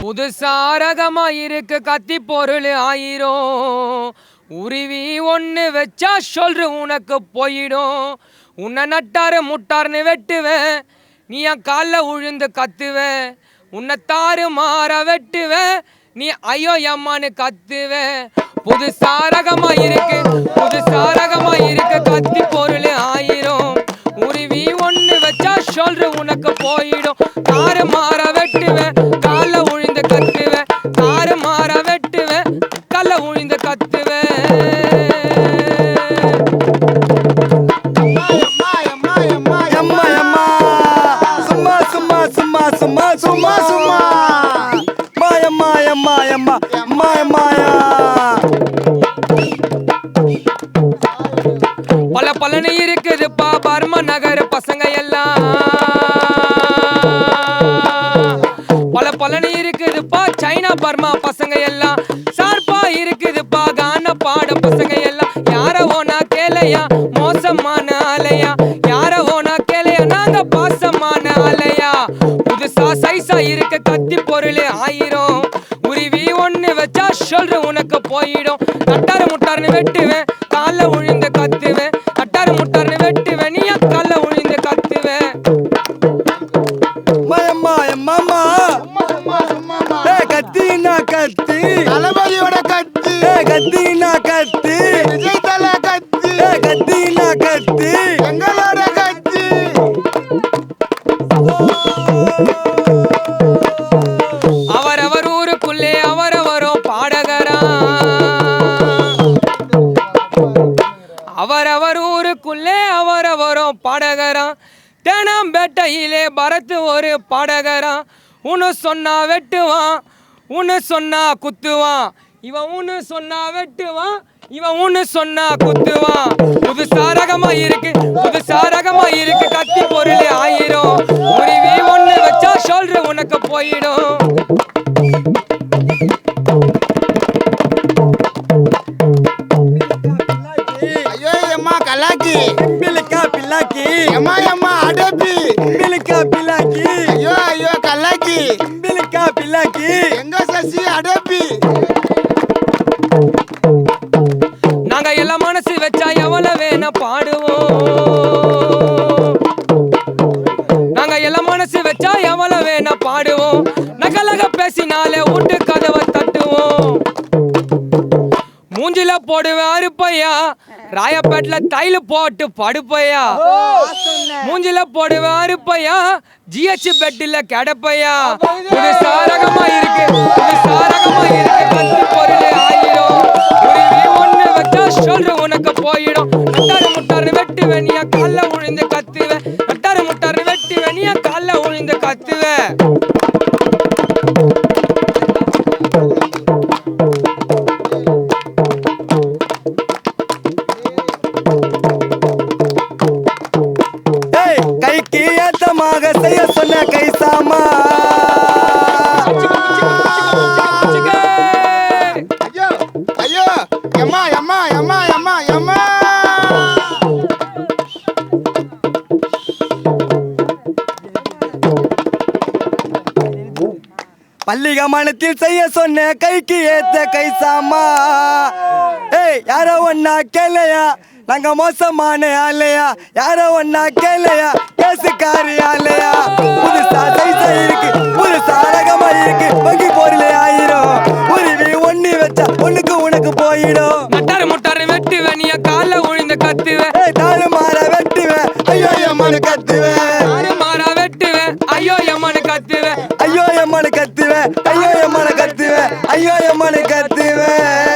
புதுசாரகமா இருக்கு கத்தி பொருள் ஆயிரும். உருவி ஒன்று வச்சா சொல்ற உனக்கு போயிடும். உன்னை நட்டாரு முட்டார்னு வெட்டுவேன், நீ என் காலில் உழுந்து கத்துவேன். உன்னை தாறு மாற வெட்டுவேன், நீ ஐயோ அம்மானு கத்துவேன். புதுசாரகமா இருக்கு கத்தி பொருள் ஆயிரும். உருவி ஒன்று வச்சா சொல்ற உனக்கு போயிடும். தாறு மாற வெட்டுவேன், காலில் உழுந்து கத்துவேன். தாறு மாற வெட்டுவேன், கல்ல உழுந்து கத்துவேன். பல பலனு இருக்குதுப்பா பர்மா நகர் பசங்க எல்லாம். பல பலனு இருக்குதுப்பா சைனா பர்மா பசங்க எல்லாம். சார்பா இருக்குதுப்பா கான பாட பசங்க எல்லாம். யார ஓனா கேளையா மோசமான ஆலையா, யார ஓனா கேளையா நாங்க பாசமான ஆலையா. புதுசா சைஸா இருக்க கத்தி பொருள் ஆயிரும். உருவி ஒண்ணு வச்சா சொல்ற உனக்கு போயிடும். நட்டாரு முட்டாருன்னு வெட்டுவேன், கால உழிந்து கத்துவேன். நட்டாரு முட்டாருன்னு வெட்டுவேன், நீ கால உழிந்து கத்துவேன். கத்தினா கத்தி தளபதியோட கத்தி, கத்தினா கத்தி விஜய் தல கத்தி, கத்தினா கத்தி எங்களோட கத்தி. அவரவர் ஊருக்குள்ளே அவரவரும் பாடகரா, அவரவர் ஊருக்குள்ளே அவரவரும் பாடகரா. தேனாம்பேட்டையிலே பரத் ஒரு பாடகரா. உன்னு சொன்னா வெட்டுவான், உன்னு சொன்னா குத்துவான். இவன் உன்னு சொன்னா வெட்டுவான், இவன் உன்னு சொன்னா குத்துவான். புதுசாரகமா இருக்கு கத்தி பொருள் ஆயிரும். உருவி ஒண்ணு வச்சா சொல்ற உனக்கு போயிடும். ஐயோ அம்மா கலாக்கி பிள்ளைக்கா பிள்ளாக்கி, அம்மா அம்மா அடப்பி பிள்ளைக்கா பிள்ளாக்கி. ஐயோ ஐயோ கலாக்கி பிள்ளைக்கா பிள்ளாக்கி எங்க சசி அடப்பி. நாங்க எல்லாம் மனசு வச்சா எவ்வளவு வேணா பாடுவோம். நாங்க எல்லாம் மனசு வச்சா எவ்வளவு வேணா பாடுவோம். நகலக பேசினாலே வீட்டு கதவை தட்டுவோம். மூஞ்சில போடுவேன் அறுப்பையா, ராயப்பேட்டில தைல போட்டு படுப்பையா. மூஞ்சில போடுவேன் அறுப்பையா, ஜிஹெச் பெட்டில கிடப்பையா. புதுசாரகமா இருக்கு கத்தி பொருள் ஆயிரும். உருவி ஒண்ணு வச்சா சொல்ற உனக்கு போயிடும். நட்டாரு முட்டாரு வெட்டுவேன், நீ கால உழிந்து கத்துவேன். நட்டாரு முட்டாரு வெட்டுவேன், நீ கால உழிந்து கத்துவேன். கைக்கு ஏத்தமாக செய்ய சொன்ன கைசாமா. ஐயோ ஐயோ எம்மா எம்மா எம்மா எம்மா எம்மா. பள்ளிகமானத்தில் செய்ய சொன்ன கைக்கு ஏத்த கைசாமா. யாரோ ஒன்னா கேளையா நாங்க மோசமான ஆலையா, யாரோ ஒன்னா கேளையா கேசுக்காரி ஆலையா. புதுசா சைஸா இருக்கு புதுசாரகமா இருக்கு வங்கி பொருள் ஆயிரும். உருவி ஒண்ணு வச்சா ஒண்ணுக்கு உனக்கு போயிடும். நட்டாரு முட்டாரு வெட்டுவேன், நீ கால உழிந்து கத்துவேன். தாறு மாற வெட்டுவேன், ஐயோ எம்மனு கத்துவேன். தாறு மாற வெட்டுவேன், ஐயோ எம்மனு கத்துவேன். ஐயோ எம்மனு கத்துவேன், ஐயோ எம்மனு கத்துவேன், ஐயோ எம்மனு கத்துவேன்.